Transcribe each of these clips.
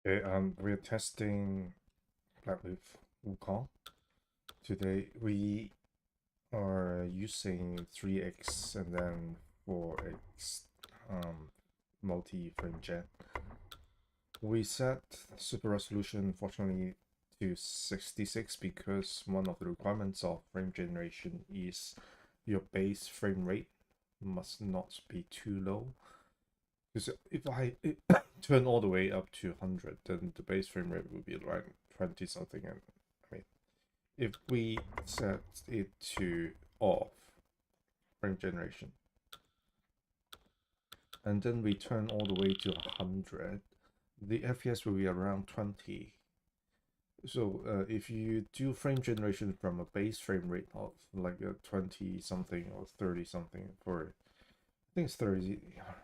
Okay, we're testing like with Wukong. Today we are using 3x and then 4x multi-frame gen. We set super resolution fortunately to 66 because one of the requirements of frame generation is your base frame rate must not be too low. Because if I turn all the way up to 100, then the base frame rate will be like 20 something. And I mean, if we set it to off frame generation, and then we turn all the way to 100, the FPS will be around 20. So if you do frame generation from a base frame rate of like a 20 something or 30 something for, I think it's 30,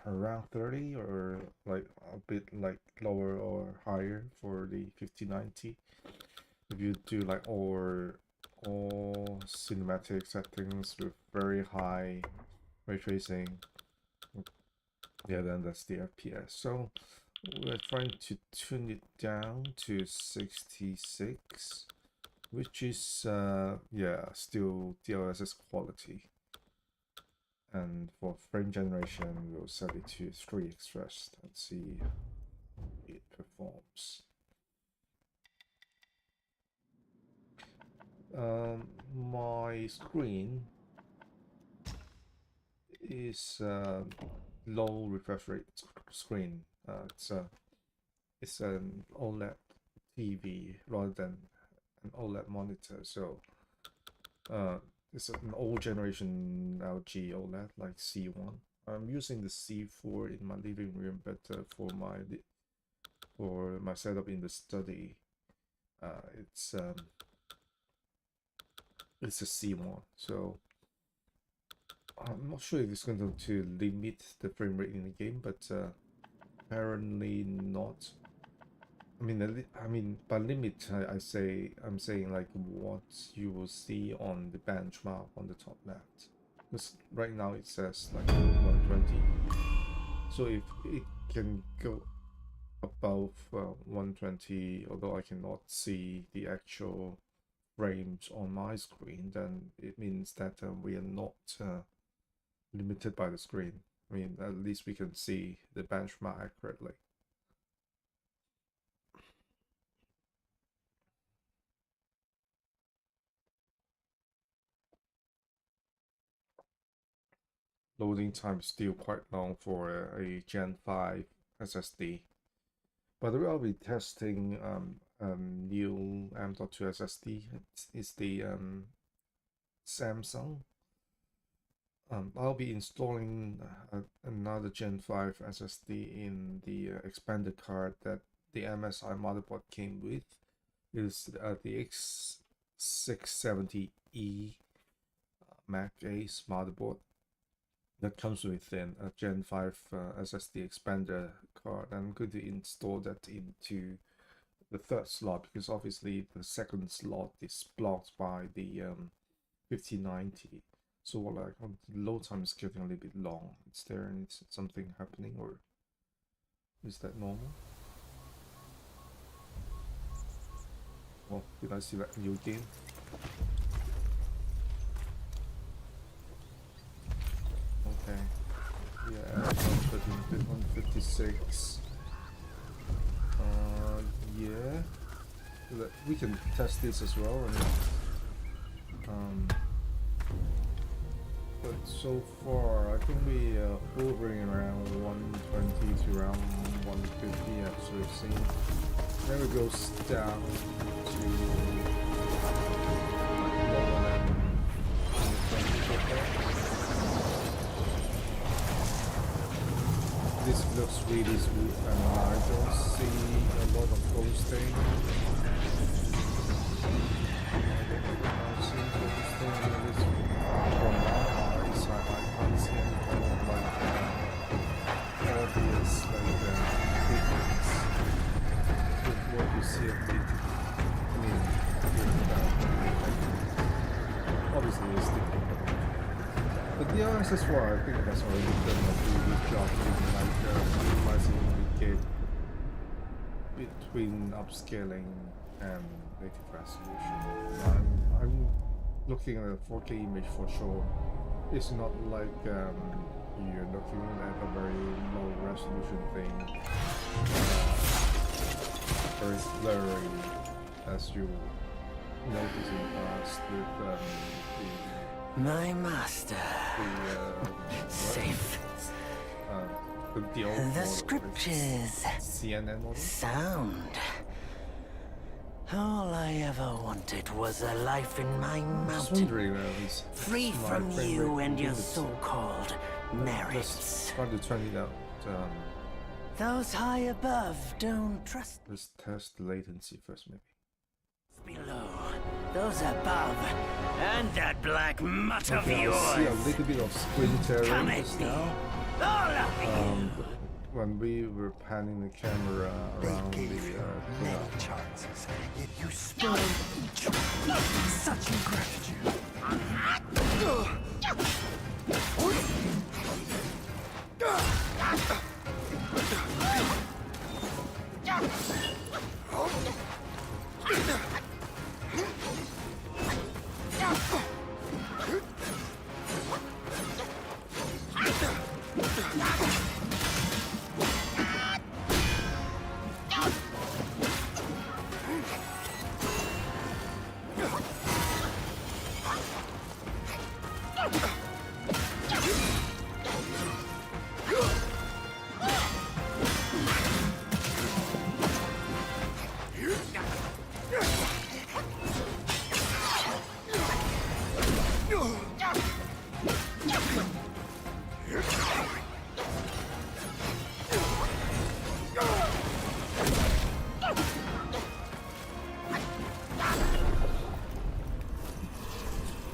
around 30, or like a bit like lower or higher for the 5090. If you do like all cinematic settings with very high ray tracing, yeah, then that's the FPS. So we're trying to tune it down to 66, which is yeah, still DLSS quality. And for frame generation, we'll set it to 3x first and see how it performs. My screen is low refresh rate screen. It's an OLED TV rather than an OLED monitor. So it's an old generation LG OLED like C1. I'm using the C4 in my living room, but for my setup in the study, it's a C1. So I'm not sure if it's going to limit the frame rate in the game, but apparently not. I mean, by limit, I'm saying like what you will see on the benchmark on the top left. Because right now it says like 120. So if it can go above 120, although I cannot see the actual frames on my screen, then it means that we are not limited by the screen. I mean, at least we can see the benchmark accurately. Loading time is still quite long for a Gen 5 SSD. By the way, I'll be testing new M.2 SSD. It's the Samsung. I'll be installing another Gen 5 SSD in the expanded card that the MSI motherboard came with. It's the X670E Mac Ace motherboard that comes with a Gen 5 SSD expander card. I'm going to install that into the third slot because obviously the second slot is blocked by the 5090. So like the load time is getting a little bit long. Is there something happening, or is that normal? Oh, did I see that new game? Okay. Yeah, 156. Yeah. We can test this as well. But so far, I think we are hovering around 120 to around 150 as we've seen. Then it goes down to lower than 120. This looks really smooth, and I don't see a lot of ghosting. From my eyes, I can't see any kind of like obvious difference with what you see at the obviously it's different. But the DLSS4, I think has already done a pretty good job in like minimizing the between upscaling and native resolution. I'm looking at a 4K image for sure. It's not like you're looking at a very low resolution thing. Very blurry, as you notice in the past with my master. Safe. The old The model, scriptures CNN model. sound. All I ever wanted was a life in my mountain, free from you and your so-called merits. Just try to turn it out. Those high above don't trust. Let's test the latency first, maybe. Below, those above, and that black mutt of Okay, yours. I see a little bit of screen tearing just now. All of you. When we were panning the camera around the chances, yet you spurned each one. Such ingratitude.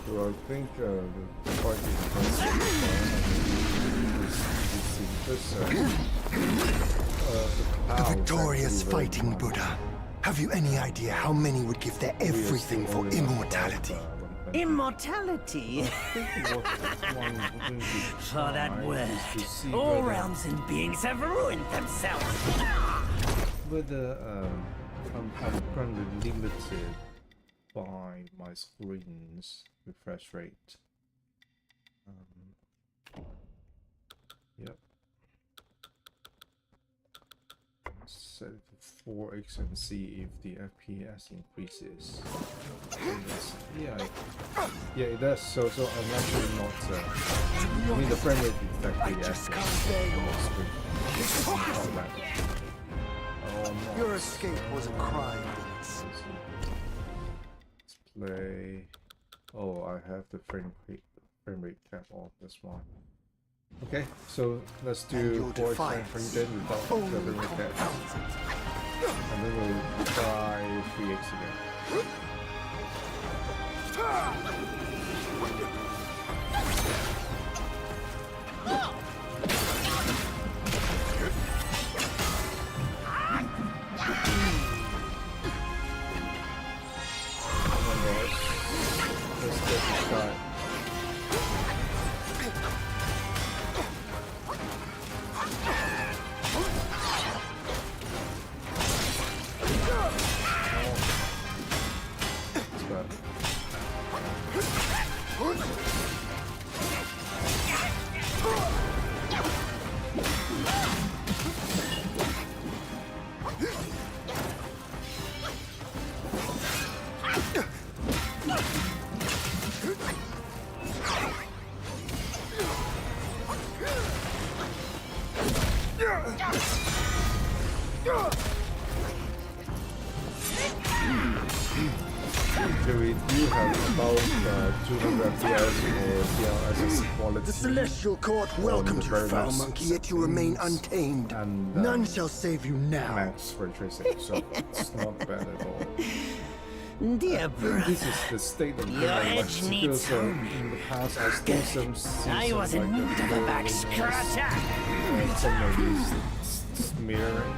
So I think the quite A victorious fighting Buddha. Have you any idea how many would give their everything for immortality? Immortality? For that word, all realms and beings have ruined themselves. Whether I'm currently limited by my screen's refresh rate. Yep. Set it to 4x and see if the FPS increases. Yeah, it does. So I'm actually not. I mean, the frame rate is actually Your escape was a crime. Display. Oh, I have the frame rate cap on. That's why. Okay, so let's do 4x frame rate without the frame rate cap. And then we'll try 3x again. Let's get this guy. So we do have about 200 FPS for DLSS quality. The Celestial Court welcomes you, foul monkey, yet you remain untamed. And None shall save you now. max ray tracing, so it's not bad at all. Dear brother, This is the state of your edge needs home. In the past, I still I was in need of a back scratcher. some of these smearing.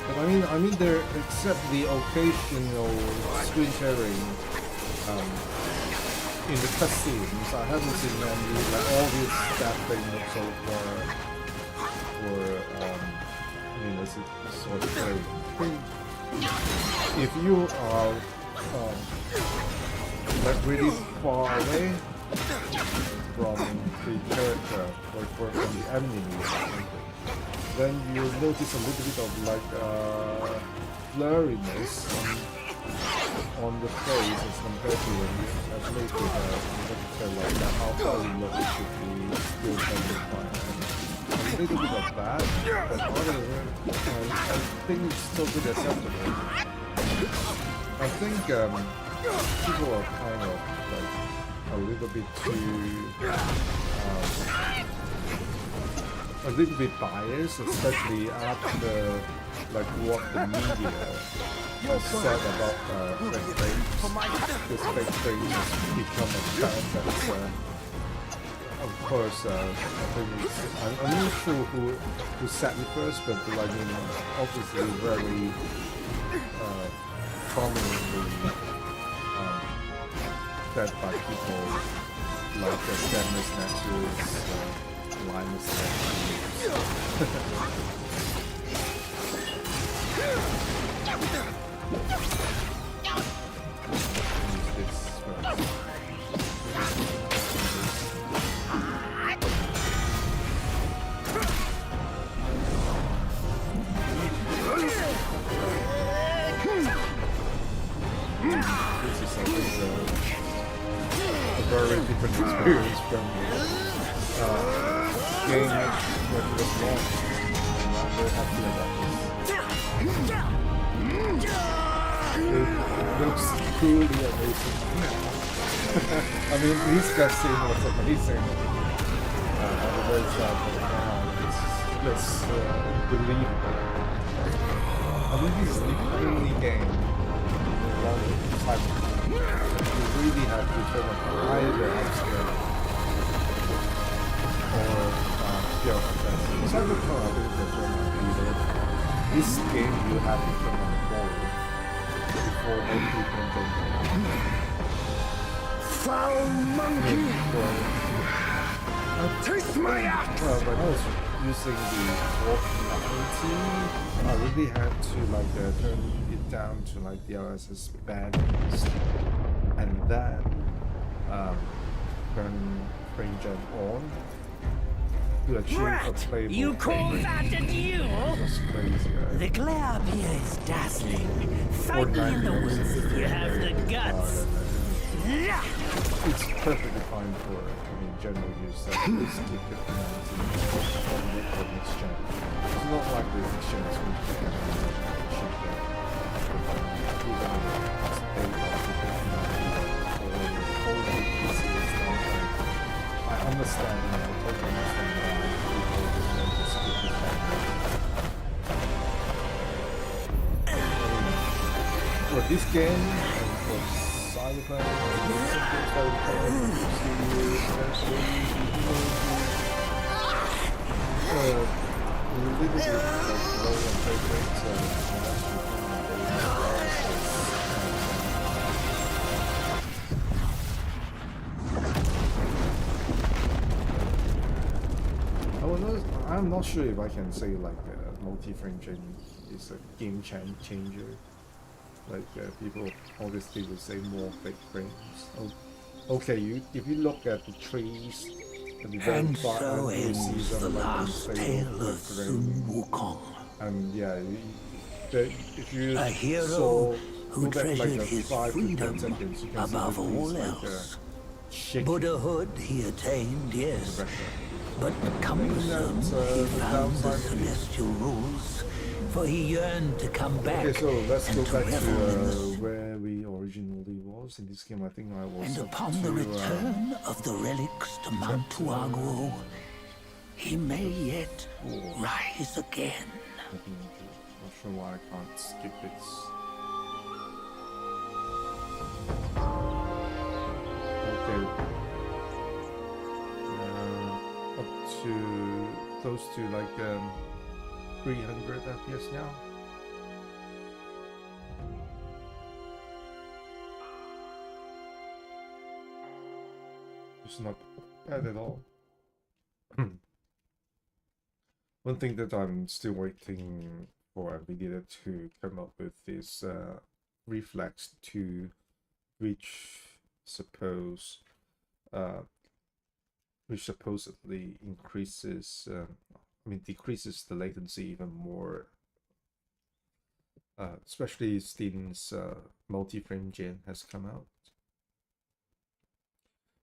But I mean, there, except the occasional screen tearing in the cutscenes, I haven't seen any like all these staff things so far, or blurriness is sort of very. If you are like really far away from the character, like from the enemy or something, then you'll notice a little bit of like blurriness on the face as compared to when you at least with like that, how far you look it should be still fine. A little bit of that, but other than that, I think it's totally acceptable. I think people are kind of like a little bit biased, especially after like what the media has said about fake frames. This fake frames has become a trend that's of course, I think I'm not sure who said it first, but like obviously very prominently said by people like Dennis Nexus, Linus very different experience from the game when it was launched. I'm very happy about this. It looks truly amazing. I mean, these cutscene was amazing. I'm very sad that now it's believable. I mean, this is the only game in a long time. You really have to turn on either upscale or pure fantasy. Cyberpunk, I think that's one of either. This game you have to turn on forward before you can jump on. Foul monkey! Taste my axe! Well, when I was using the 490, I really had to like turn it down to like DLSS bandwidth, and then turn frame gen on to achieve a playable. You call that a duel? That's crazy. The glare up here is dazzling. Fight me in the woods if you have the guts. It's perfectly fine for general use. Please keep it on the next gen. It's not like the next gen is going to be cheaper. Even I understand, I totally understand why people just want to skip this one. For this game, and for Cyberpunk, I'm not sure if I can say like multi-frame change is a game changer. Like people obviously would say more fake frames. Oh, okay, if you look at the trees at the very And far so end, you see ends them the like last tale of Sun Wukong. And yeah, if you A hero saw who back, like, treasured his 5 to 10 freedom seconds, you can above see all like, else. shaking Buddhahood he attained, yes, the but cumbersome he found the downside celestial rules, for he yearned to come back Okay, so let's and go to back to revel in the where we originally was in this game. I think I was And up upon to, the return of the relics to Mount Tuaguo, he may yet rise again. Not sure why I can't skip it. Okay. Up to close to like 300 FPS now. It's not bad at all. One thing that I'm still waiting for NVIDIA to come up with is reflex 2, which suppose which supposedly increases, I mean decreases the latency even more, especially since multi-frame gen has come out.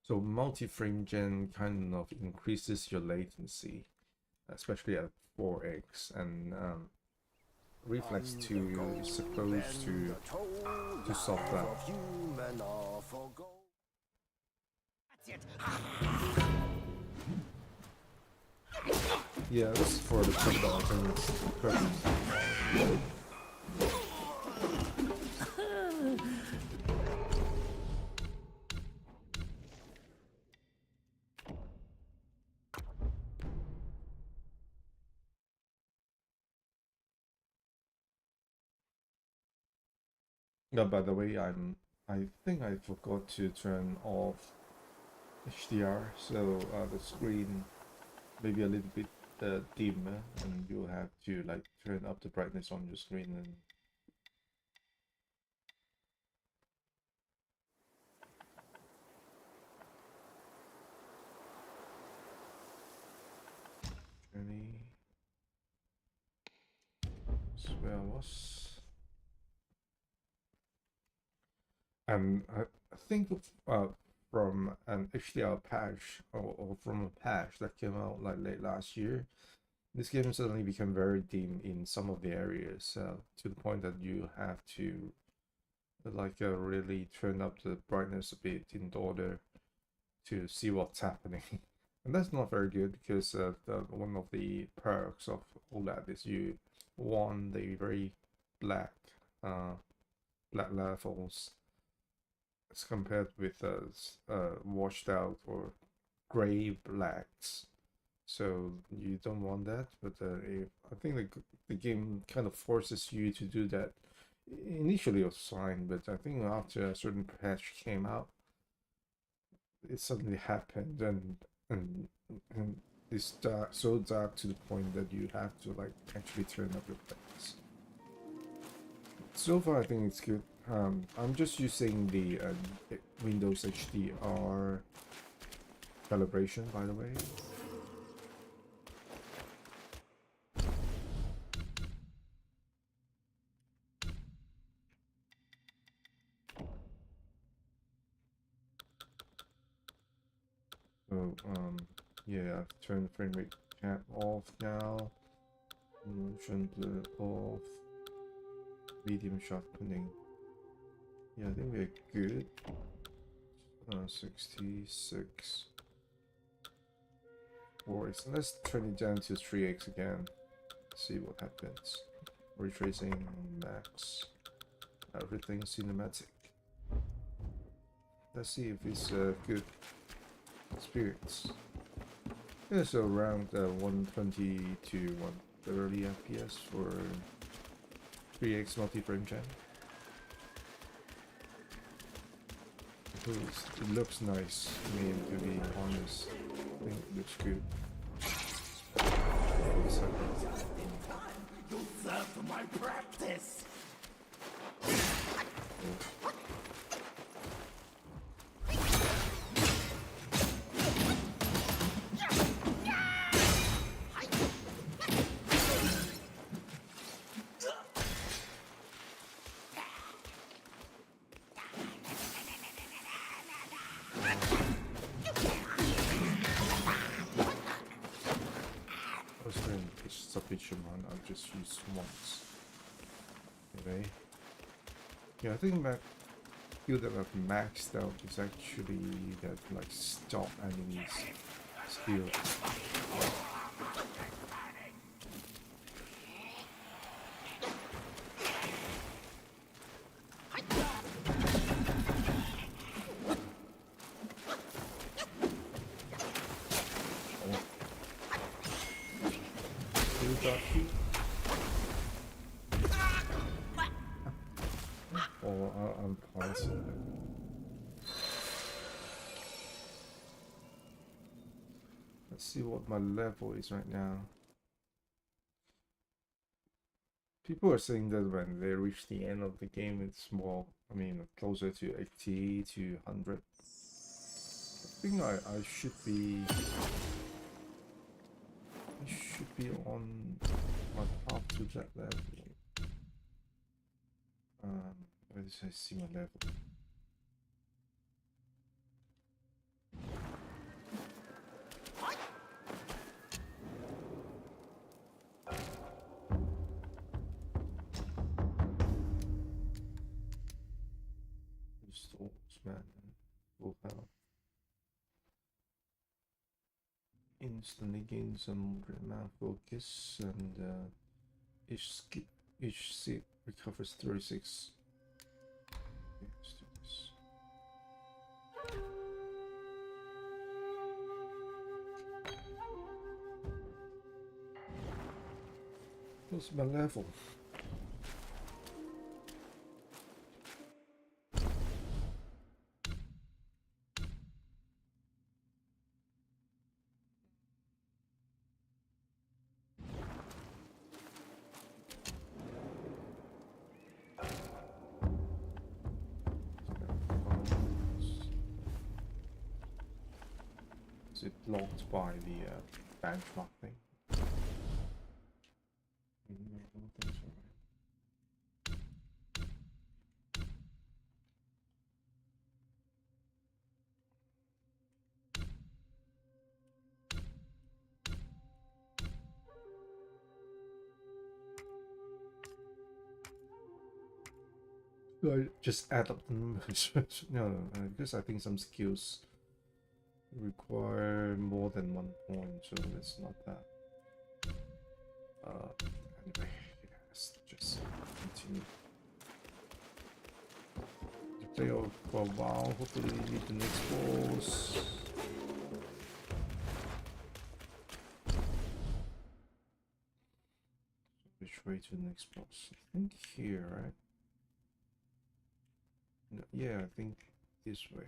So multi-frame gen kind of increases your latency, especially at 4x, and reflex 2 is supposed to solve that. Yeah, this is for the football, I think it's perfect. Yeah, by the way, I think I forgot to turn off HDR, so the screen maybe a little bit dim, and you'll have to like turn up the brightness on your screen and journey. That's where I was. And I think from an HDR patch or from a patch that came out like late last year, this game suddenly became very dim in some of the areas, to the point that you have to like really turn up the brightness a bit in order to see what's happening. And that's not very good, because one of the perks of OLED is you want the very black levels as compared with washed out or gray blacks. So you don't want that, but I think the game kind of forces you to do that. Initially it was fine, but I think after a certain patch came out, it suddenly happened, and it's dark, so dark to the point that you have to like actually turn up your brightness. So far I think it's good. I'm just using the Windows HDR calibration, by the way. So yeah, I've turned the frame rate cap off now. Motion blur off. Medium sharpening. Yeah, I think we're good. 66. So let's turn it down to 3x again. See what happens. Ray tracing max. Everything cinematic. Let's see if it's a good experience. Yeah, so around 120 to 130 FPS for 3x multi-frame gen. It looks nice, I mean, to be honest. I think it looks good. You served my practice. Sufficient, I'll just use once. Okay. Yeah, I think that skill that I've maxed out is actually that like stop enemies skill. I'm positive. Let's see what my level is right now. People are saying that when they reach the end of the game, it's more, I mean, closer to 80 to 100. I think I should be on my path to that level. Where does I see my level? Man, full health. Instantly gain some amount of focus, and each seat recovers 36. Okay, let's do this. What's my level? Is it locked by the benchmark thing? I just add up the numbers. No, because I think some skills require more than 1 point, so it's not that. Anyway, let's just continue. Play for a while, hopefully meet the next boss. Which way to the next boss? I think here, right? No, yeah, I think this way.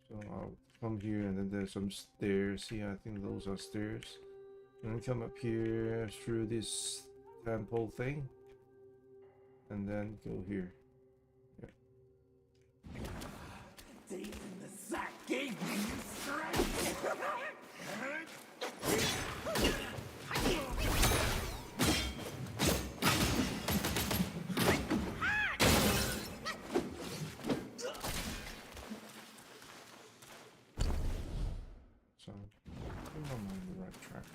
So I'll come here, and then there's some stairs here. I think those are stairs. And then come up here through this temple thing, and then go here. Yeah. Days in the sack gave me strength. So I think I'm on the right track.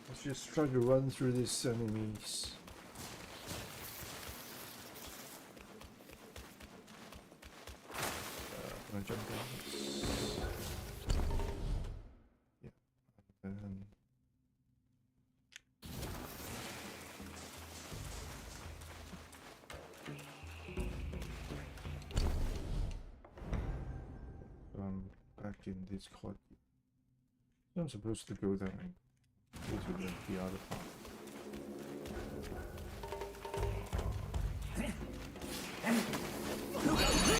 Let's just try to run through these enemies. Can I jump down this? Yeah. And then I'm back in this court. I'm supposed to go down and go to the other part.